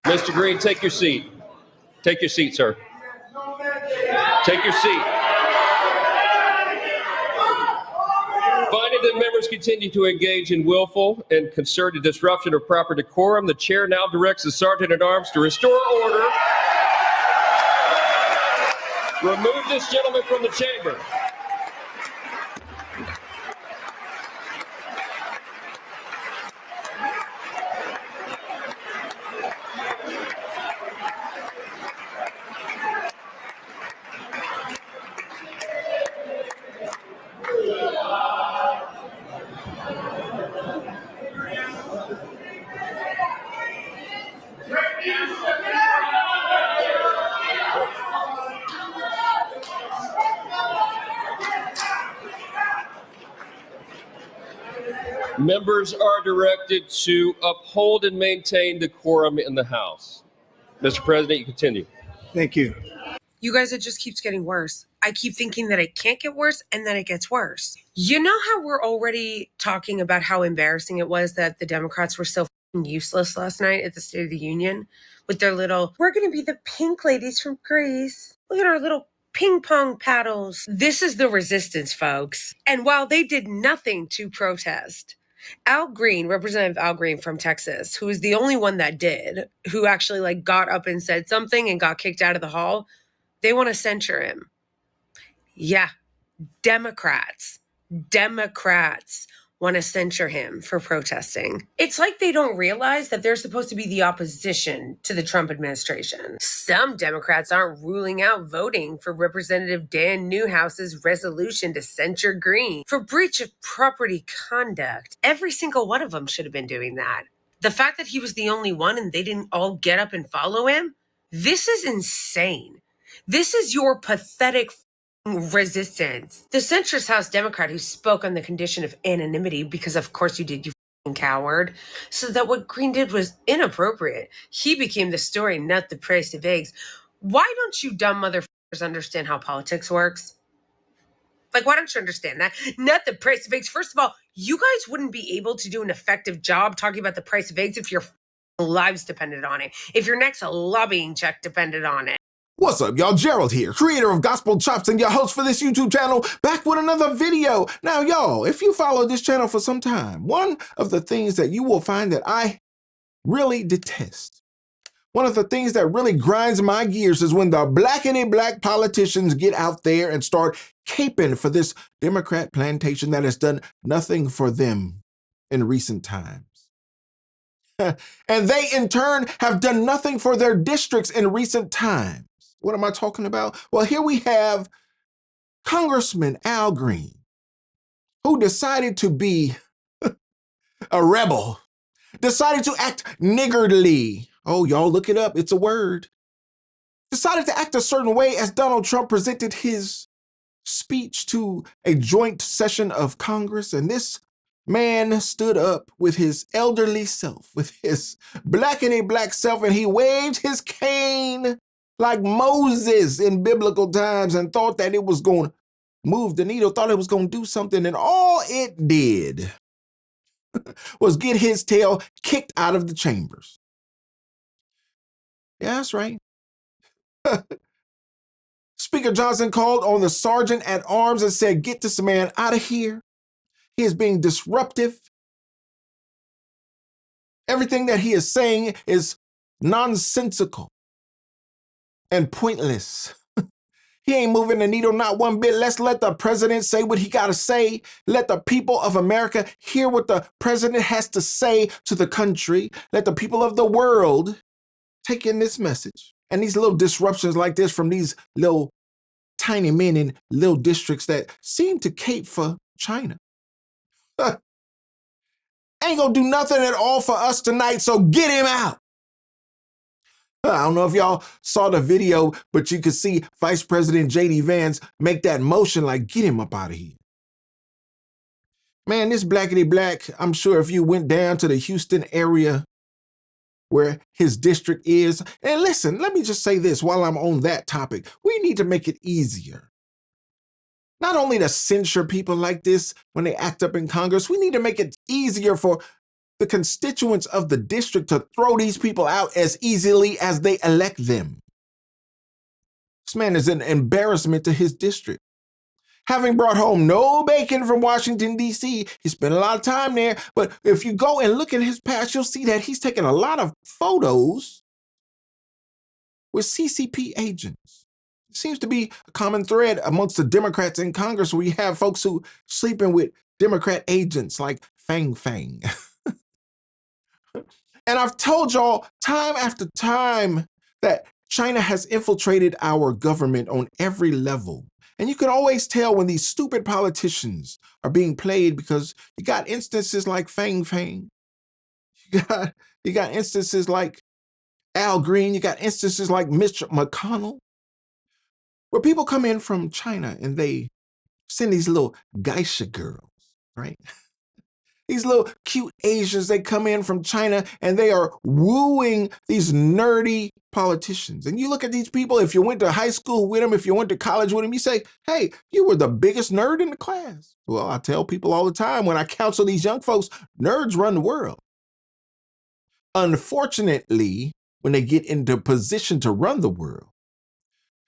Mr. Green, take your seat. Take your seat, sir. Take your seat. Finding that members continue to engage in willful and concerted disruption of proper decorum, the chair now directs the Sergeant at Arms to restore order. Remove this gentleman from the chamber. Members are directed to uphold and maintain decorum in the House. Mr. President, you continue. Thank you. You guys, it just keeps getting worse. I keep thinking that it can't get worse, and then it gets worse. You know how we're already talking about how embarrassing it was that the Democrats were so useless last night at the State of the Union with their little, we're going to be the pink ladies from Greece. Look at our little ping pong paddles. This is the resistance, folks. And while they did nothing to protest, Al Green, Representative Al Green from Texas, who is the only one that did, who actually got up and said something and got kicked out of the hall, they want to censure him. Yeah, Democrats want to censure him for protesting. It's like they don't realize that they're supposed to be the opposition to the Trump administration. Some Democrats aren't ruling out voting for Representative Dan Newhouse's resolution to censure Green for breach of property conduct. Every single one of them should have been doing that. The fact that he was the only one and they didn't all get up and follow him, this is insane. This is your pathetic resistance. The centrist House Democrat who spoke on the condition of anonymity, because of course you did, you coward, so that what Green did was inappropriate. He became the story, not the price of eggs. Why don't you dumb motherfuckers understand how politics works? Why don't you understand that? Not the price of eggs. First of all, you guys wouldn't be able to do an effective job talking about the price of eggs if your lives depended on it, if your next lobbying check depended on it. What's up, y'all? Gerald here, creator of Gospel Chops and your host for this YouTube channel, back with another video. Now, y'all, if you follow this channel for some time, one of the things that you will find that I really detest, one of the things that really grinds my gears is when the black politicians get out there and start caping for this Democrat plantation that has done nothing for them in recent times. And they, in turn, have done nothing for their districts in recent times. What am I talking about? Well, here we have Congressman Al Green, who decided to be a rebel, decided to act niggardly. Oh, y'all look it up. It's a word. Decided to act a certain way as Donald Trump presented his speech to a joint session of Congress. And this man stood up with his elderly self, with his black self, and he waved his cane like Moses in biblical times and thought that it was going to move the needle, thought it was going to do something. And all it did was get his tail kicked out of the chambers. Yeah, that's right. Speaker Johnson called on the Sergeant at Arms and said, get this man out of here. He is being disruptive. Everything that he is saying is nonsensical and pointless. He ain't moving the needle not one bit. Let's let the president say what he got to say. Let the people of America hear what the president has to say to the country. Let the people of the world take in this message. And these little disruptions like this from these little tiny men in little districts that seem to cape for China. Ain't gonna do nothing at all for us tonight, so get him out. I don't know if y'all saw the video, but you could see Vice President J.D. Vance make that motion like, get him up out of here. Man, this black, I'm sure if you went down to the Houston area where his district is, and listen, let me just say this while I'm on that topic. We need to make it easier. Not only to censure people like this when they act up in Congress, we need to make it easier for the constituents of the district to throw these people out as easily as they elect them. This man is an embarrassment to his district. Having brought home no bacon from Washington, D.C., he spent a lot of time there. But if you go and look at his past, you'll see that he's taken a lot of photos with CCP agents. It seems to be a common thread amongst the Democrats in Congress, where you have folks who sleeping with Democrat agents like Fang Fang. And I've told y'all time after time that China has infiltrated our government on every level. And you can always tell when these stupid politicians are being played, because you got instances like Fang Fang. You got instances like Al Green. You got instances like Mitch McConnell, where people come in from China and they send these little geisha girls, right? These little cute Asians, they come in from China and they are wooing these nerdy politicians. And you look at these people, if you went to high school with them, if you went to college with them, you say, hey, you were the biggest nerd in the class. Well, I tell people all the time when I counsel these young folks, nerds run the world. Unfortunately, when they get into position to run the world,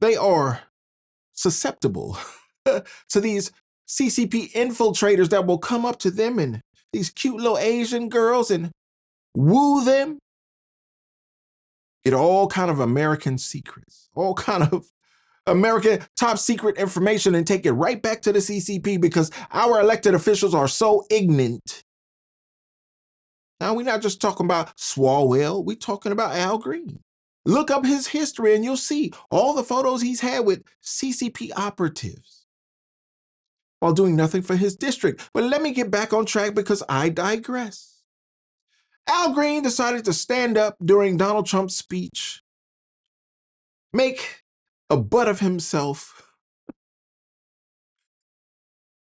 they are susceptible to these CCP infiltrators that will come up to them and these cute little Asian girls and woo them. Get all kind of American secrets, all kind of American top secret information and take it right back to the CCP because our elected officials are so ignorant. Now, we're not just talking about Swalwell, we're talking about Al Green. Look up his history and you'll see all the photos he's had with CCP operatives while doing nothing for his district. But let me get back on track because I digress. Al Green decided to stand up during Donald Trump's speech, make a butt of himself,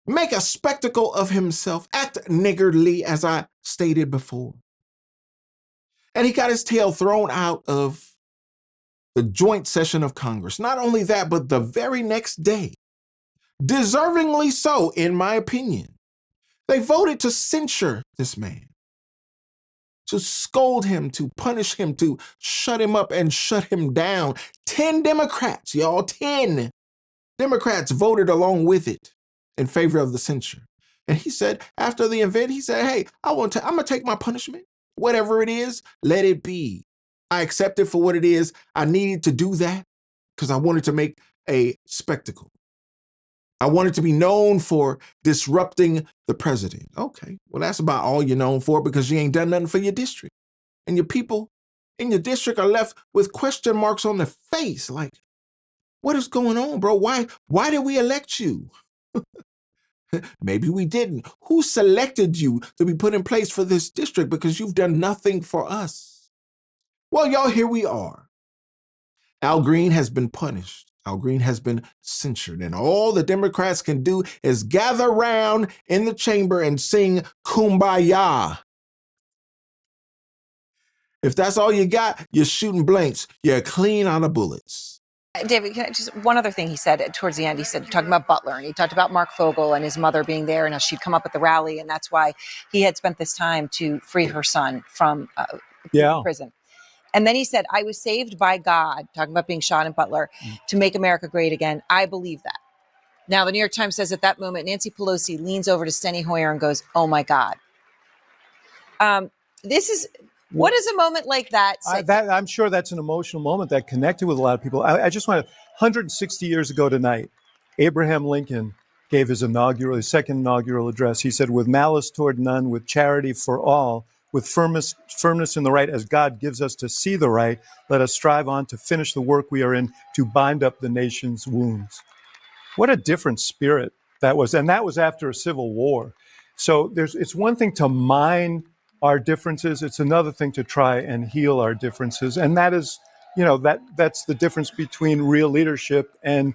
make a spectacle of himself, act niggardly, as I stated before. And he got his tail thrown out of the joint session of Congress. Not only that, but the very next day, deservingly so, in my opinion, they voted to censure this man, to scold him, to punish him, to shut him up and shut him down. 10 Democrats, y'all, 10 Democrats voted along with it in favor of the censure. And he said, after the event, he said, hey, I'm going to take my punishment. Whatever it is, let it be. I accept it for what it is. I needed to do that because I wanted to make a spectacle. I wanted to be known for disrupting the president. Okay, well, that's about all you're known for because you ain't done nothing for your district. And your people in your district are left with question marks on their face. Like, what is going on, bro? Why did we elect you? Maybe we didn't. Who selected you to be put in place for this district? Because you've done nothing for us. Well, y'all, here we are. Al Green has been punished. Al Green has been censured, and all the Democrats can do is gather around in the chamber and sing Kumbaya. If that's all you got, you're shooting blanks. You're clean out of bullets. David, can I just one other thing he said towards the end. He said, talking about Butler, and he talked about Mark Fogel and his mother being there and how she'd come up at the rally, and that's why he had spent this time to free her son from prison. And then he said, I was saved by God, talking about being shot in Butler, to make America great again. I believe that. Now, the New York Times says at that moment, Nancy Pelosi leans over to Steny Hoyer and goes, oh, my God. What is a moment like that? I'm sure that's an emotional moment that connected with a lot of people. I just want to, 160 years ago tonight, Abraham Lincoln gave his second inaugural address. He said, with malice toward none, with charity for all, with firmness in the right as God gives us to see the right, let us strive on to finish the work we are in, to bind up the nation's wounds. What a different spirit that was. And that was after a civil war. So it's one thing to mine our differences. It's another thing to try and heal our differences. And that is, that's the difference between real leadership and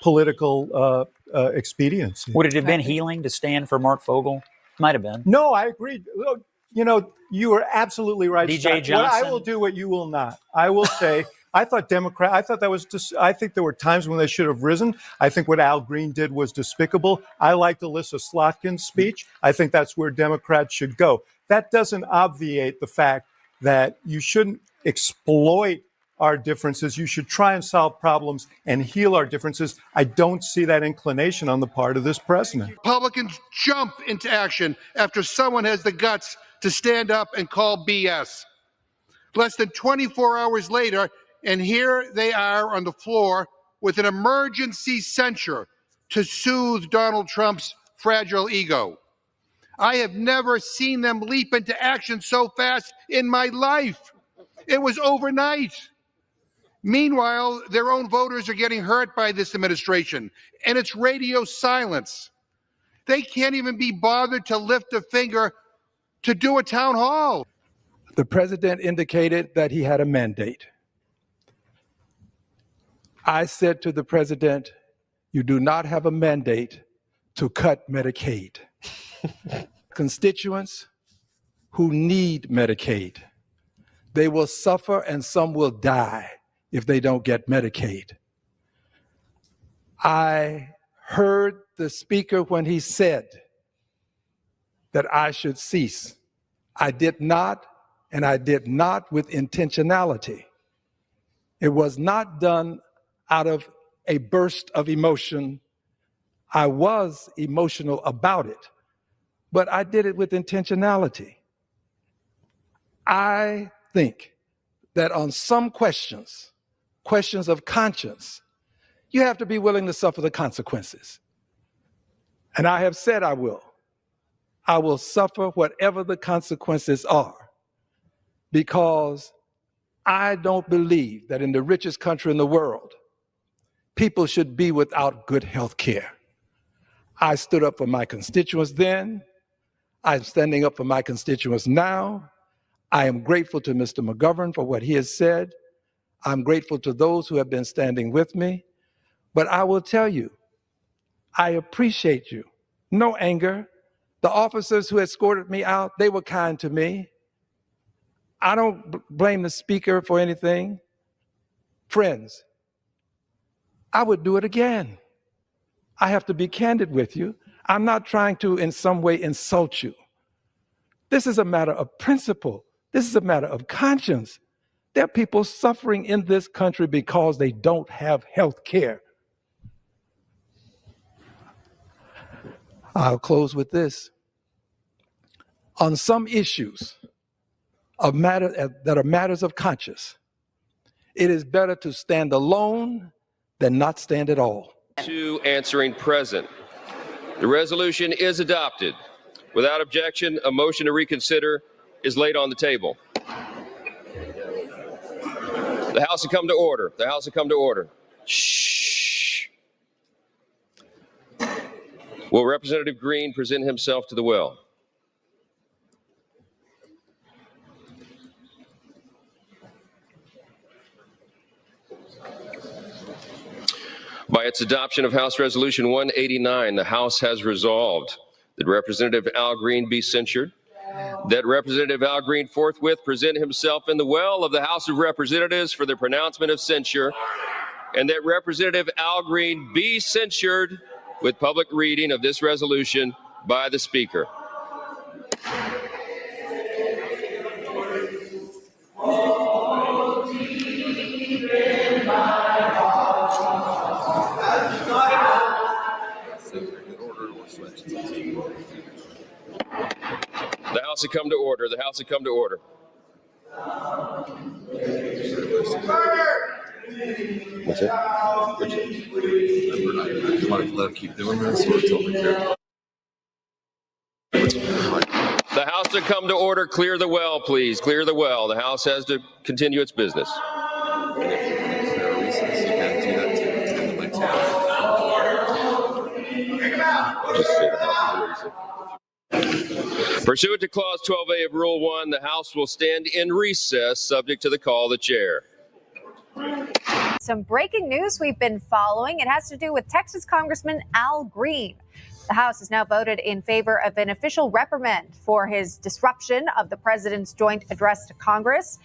political expediency. Would it have been healing to stand for Mark Fogel? Might have been. No, I agree. Look, you are absolutely right. DJ Scott. Johnson. I will do what you will not. I will say I thought that was just, I think there were times when they should have risen. I think what Al Green did was despicable. I liked Alyssa Slotkin's speech. I think that's where Democrats should go. That doesn't obviate the fact that you shouldn't exploit our differences. You should try and solve problems and heal our differences. I don't see that inclination on the part of this president. Republicans jump into action after someone has the guts to stand up and call BS. Less than 24 hours later, and here they are on the floor with an emergency censure to soothe Donald Trump's fragile ego. I have never seen them leap into action so fast in my life. It was overnight. Meanwhile, their own voters are getting hurt by this administration, and it's radio silence. They can't even be bothered to lift a finger to do a town hall. The president indicated that he had a mandate. I said to the president, you do not have a mandate to cut Medicaid. Constituents who need Medicaid, they will suffer and some will die if they don't get Medicaid. I heard the speaker when he said that I should cease. I did not, and I did not with intentionality. It was not done out of a burst of emotion. I was emotional about it, but I did it with intentionality. I think that on some questions of conscience, you have to be willing to suffer the consequences. And I have said I will. I will suffer whatever the consequences are, because I don't believe that in the richest country in the world, people should be without good health care. I stood up for my constituents then. I'm standing up for my constituents now. I am grateful to Mr. McGovern for what he has said. I'm grateful to those who have been standing with me. But I will tell you, I appreciate you. No anger. The officers who escorted me out, they were kind to me. I don't blame the speaker for anything. Friends, I would do it again. I have to be candid with you. I'm not trying to in some way insult you. This is a matter of principle. This is a matter of conscience. There are people suffering in this country because they don't have health care. I'll close with this. On some issues that are matters of conscience, it is better to stand alone than not stand at all. To answering present. The resolution is adopted. Without objection, a motion to reconsider is laid on the table. The House will come to order. The House will come to order. Shh. Will Representative Green present himself to the well? By its adoption of House Resolution 189, the House has resolved that Representative Al Green be censured, that Representative Al Green forthwith present himself in the well of the House of Representatives for the pronouncement of censure, and that Representative Al Green be censured with public reading of this resolution by the Speaker. The House will come to order. The House will come to order. What's it? You want to let him keep doing this, or until we care? The House will come to order. Clear the well, please. Clear the well. The House has to continue its business. And if there are recess, you can do that too. Pursuant to Clause 12A of Rule 1, the House will stand in recess, subject to the call of the chair. Some breaking news we've been following. It has to do with Texas Congressman Al Green. The House has now voted in favor of an official reprimand for his disruption of the president's joint address to Congress.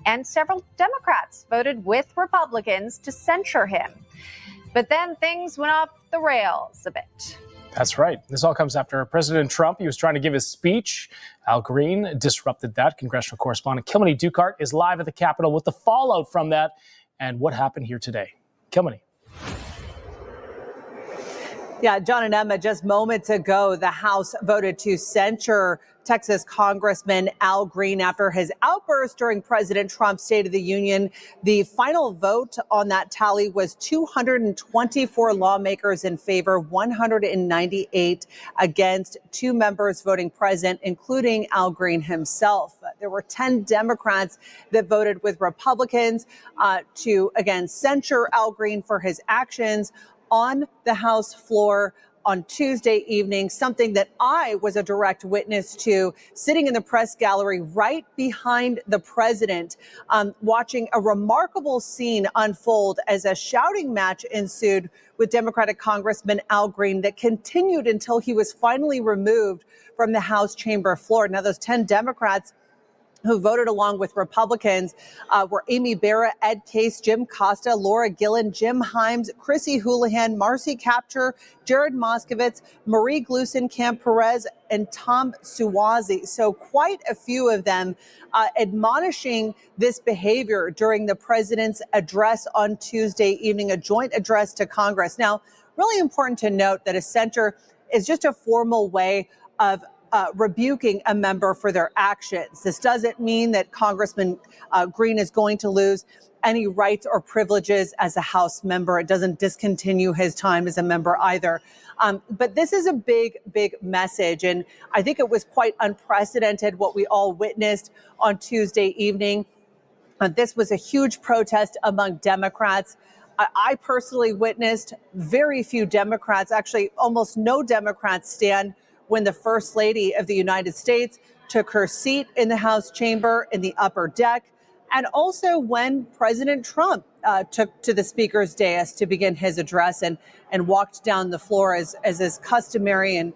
and several Democrats voted with Republicans to censure him. But then things went off the rails a bit. That's right. This all comes after President Trump. He was trying to give his speech. Al Green disrupted that. Congressional correspondent Kilmeny Dukart is live at the Capitol with the fallout from that and what happened here today. Kilmeny. Yeah, John and Emma, just moments ago, the House voted to censure Texas Congressman Al Green after his outburst during President Trump's State of the Union. The final vote on that tally was 224 lawmakers in favor, 198 against, 2 members voting present, including Al Green himself. There were 10 Democrats that voted with Republicans to, again, censure Al Green for his actions on the House floor on Tuesday evening, something that I was a direct witness to, sitting in the press gallery right behind the president, watching a remarkable scene unfold as a shouting match ensued with Democratic Congressman Al Green that continued until he was finally removed from the House chamber floor. Now, those 10 Democrats who voted along with Republicans were Amy Barra, Ed Case, Jim Costa, Laura Gillen, Jim Himes, Chrissy Houlihan, Marcy Kaptur, Jared Moskowitz, Marie Gluesenkamp Perez, and Tom Suozzi. So quite a few of them admonishing this behavior during the president's address on Tuesday evening, a joint address to Congress. Now, really important to note that a censure is just a formal way of rebuking a member for their actions. This doesn't mean that Congressman Green is going to lose any rights or privileges as a House member. It doesn't discontinue his time as a member either. But this is a big, big message. And I think it was quite unprecedented what we all witnessed on Tuesday evening. This was a huge protest among Democrats. I personally witnessed very few Democrats, actually almost no Democrats, stand when the First Lady of the United States took her seat in the House chamber in the upper deck, and also when President Trump took to the Speaker's dais to begin his address and walked down the floor as is customary and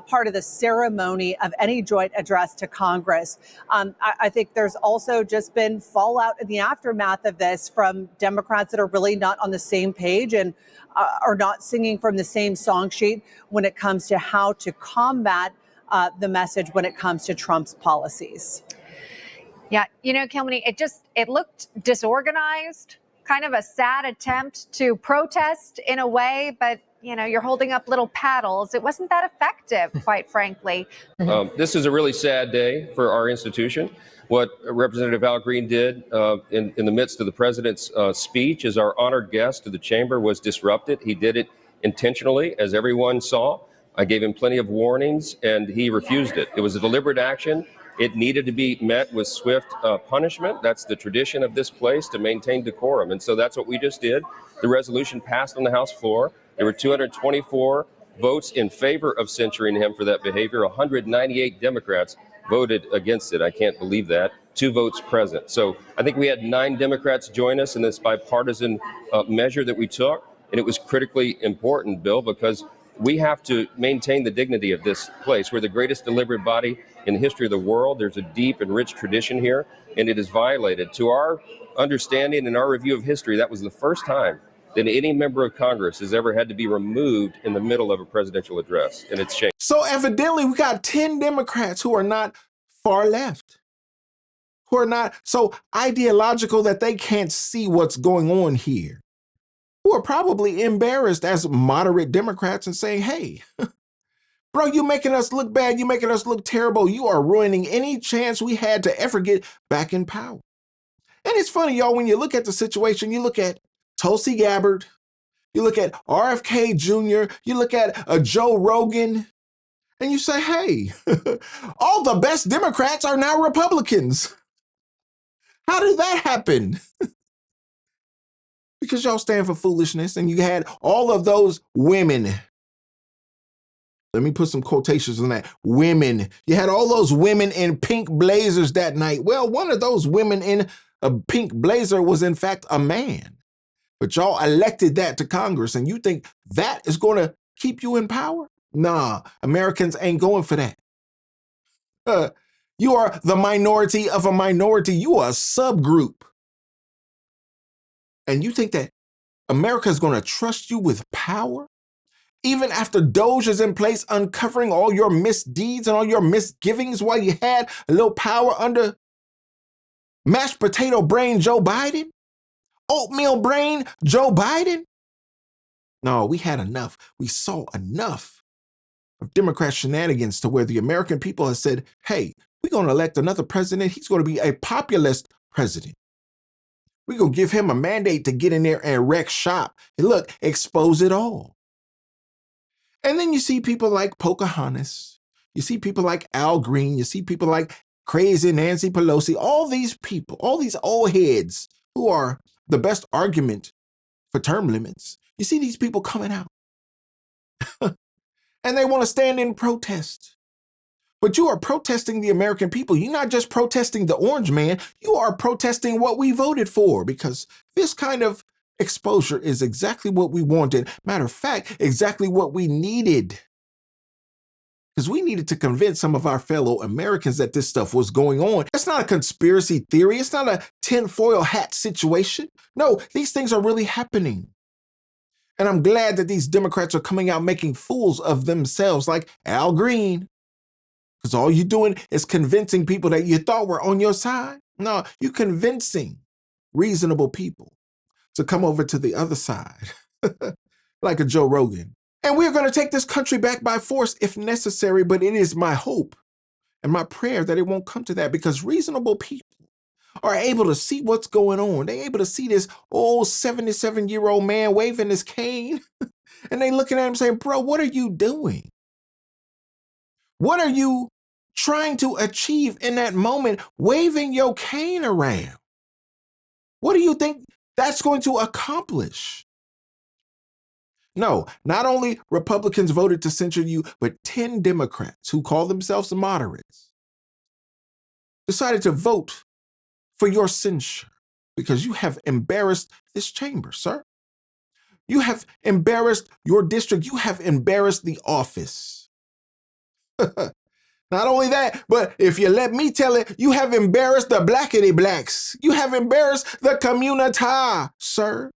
part of the ceremony of any joint address to Congress. I think there's also just been fallout in the aftermath of this from Democrats that are really not on the same page and are not singing from the same song sheet when it comes to how to combat the message when it comes to Trump's policies. Yeah, you know, Kilmeny, it looked disorganized, kind of a sad attempt to protest in a way, but you know, you're holding up little paddles. It wasn't that effective, quite frankly. This is a really sad day for our institution. What Representative Al Green did in the midst of the president's speech as our honored guest to the chamber was disrupted. He did it intentionally, as everyone saw. I gave him plenty of warnings, and he refused it. It was a deliberate action. It needed to be met with swift punishment. That's the tradition of this place, to maintain decorum. And so that's what we just did. The resolution passed on the House floor. There were 224 votes in favor of censuring him for that behavior. 198 Democrats voted against it. I can't believe that. 2 votes present. So I think we had 9 Democrats join us in this bipartisan measure that we took. And it was critically important, Bill, because we have to maintain the dignity of this place. We're the greatest deliberative body in the history of the world. There's a deep and rich tradition here, and it is violated. To our understanding and our review of history, that was the first time that any member of Congress has ever had to be removed in the middle of a presidential address, and it's shameful. So evidently we got 10 Democrats who are not far left, who are not so ideological that they can't see what's going on here, who are probably embarrassed as moderate Democrats and saying, hey, bro, you're making us look bad. You're making us look terrible. You are ruining any chance we had to ever get back in power. And it's funny, y'all, when you look at the situation, you look at Tulsi Gabbard, you look at RFK Jr., you look at Joe Rogan, and you say, hey, all the best Democrats are now Republicans. How did that happen? Because y'all stand for foolishness, and you had all of those women. Let me put some quotations on that. Women. You had all those women in pink blazers that night. Well, one of those women in a pink blazer was, in fact, a man. But y'all elected that to Congress, and you think that is going to keep you in power? Nah, Americans ain't going for that. You are the minority of a minority. You are a subgroup. And you think that America is going to trust you with power? Even after Doge is in place, uncovering all your misdeeds and all your misgivings while you had a little power under mashed potato brain Joe Biden? Oatmeal brain Joe Biden? No, we had enough. We saw enough of Democrat shenanigans to where the American people have said, hey, we're going to elect another president. He's going to be a populist president. We're going to give him a mandate to get in there and wreck shop. And look, expose it all. And then you see people like Pocahontas. You see people like Al Green. You see people like crazy Nancy Pelosi. All these people, all these old heads who are the best argument for term limits. You see these people coming out. And they want to stand in protest. But you are protesting the American people. You're not just protesting the orange man. You are protesting what we voted for, because this kind of exposure is exactly what we wanted. Matter of fact, exactly what we needed. Because we needed to convince some of our fellow Americans that this stuff was going on. It's not a conspiracy theory. It's not a tinfoil hat situation. No, these things are really happening. And I'm glad that these Democrats are coming out making fools of themselves, like Al Green. Because all you're doing is convincing people that you thought were on your side. No, you're convincing reasonable people to come over to the other side, like a Joe Rogan. And we're going to take this country back by force if necessary, but it is my hope and my prayer that it won't come to that, because reasonable people are able to see what's going on. They're able to see this old 77-year-old man waving his cane, and they looking at him saying, bro, what are you doing? What are you trying to achieve in that moment, waving your cane around? What do you think that's going to accomplish? No, not only Republicans voted to censure you, but 10 Democrats who call themselves moderates decided to vote for your censure because you have embarrassed this chamber, sir. You have embarrassed your district. You have embarrassed the office. Not only that, but if you let me tell it, you have embarrassed the blackity blacks. You have embarrassed the community, sir.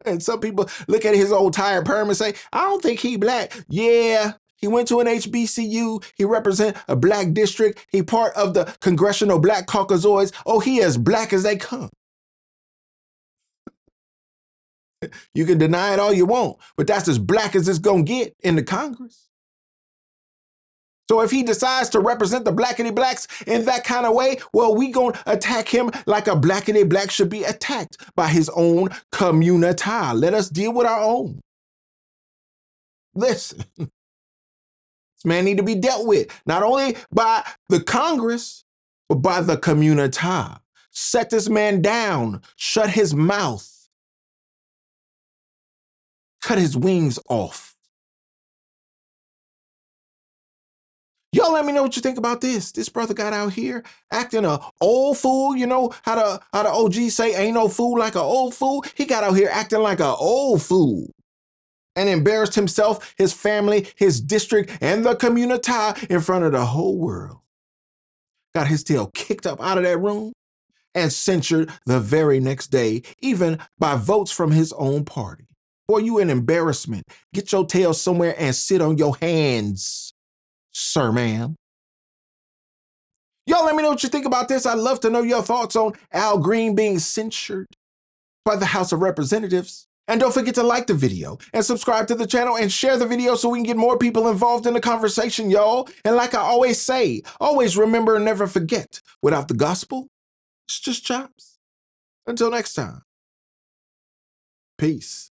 And some people look at his old tired perm and say, I don't think he black. Yeah, he went to an HBCU. He represent a black district. He part of the Congressional Black Caucasoids. Oh, he as black as they come. You can deny it all you want, but that's as black as it's going to get in the Congress. So if he decides to represent the blackity blacks in that kind of way, well, we going to attack him like a blackity black should be attacked by his own community. Let us deal with our own. Listen, this man need to be dealt with, not only by the Congress, but by the community. Set this man down, shut his mouth, cut his wings off. Y'all let me know what you think about this. This brother got out here acting a old fool. You know how the OG say ain't no fool like an old fool? He got out here acting like an old fool and embarrassed himself, his family, his district, and the community in front of the whole world. Got his tail kicked up out of that room and censured the very next day, even by votes from his own party. Boy, you an embarrassment. Get your tail somewhere and sit on your hands, sir, ma'am. Y'all let me know what you think about this. I'd love to know your thoughts on Al Green being censured by the House of Representatives. And don't forget to like the video and subscribe to the channel and share the video so we can get more people involved in the conversation, y'all. And like I always say, always remember and never forget, without the gospel, it's just chops. Until next time, peace.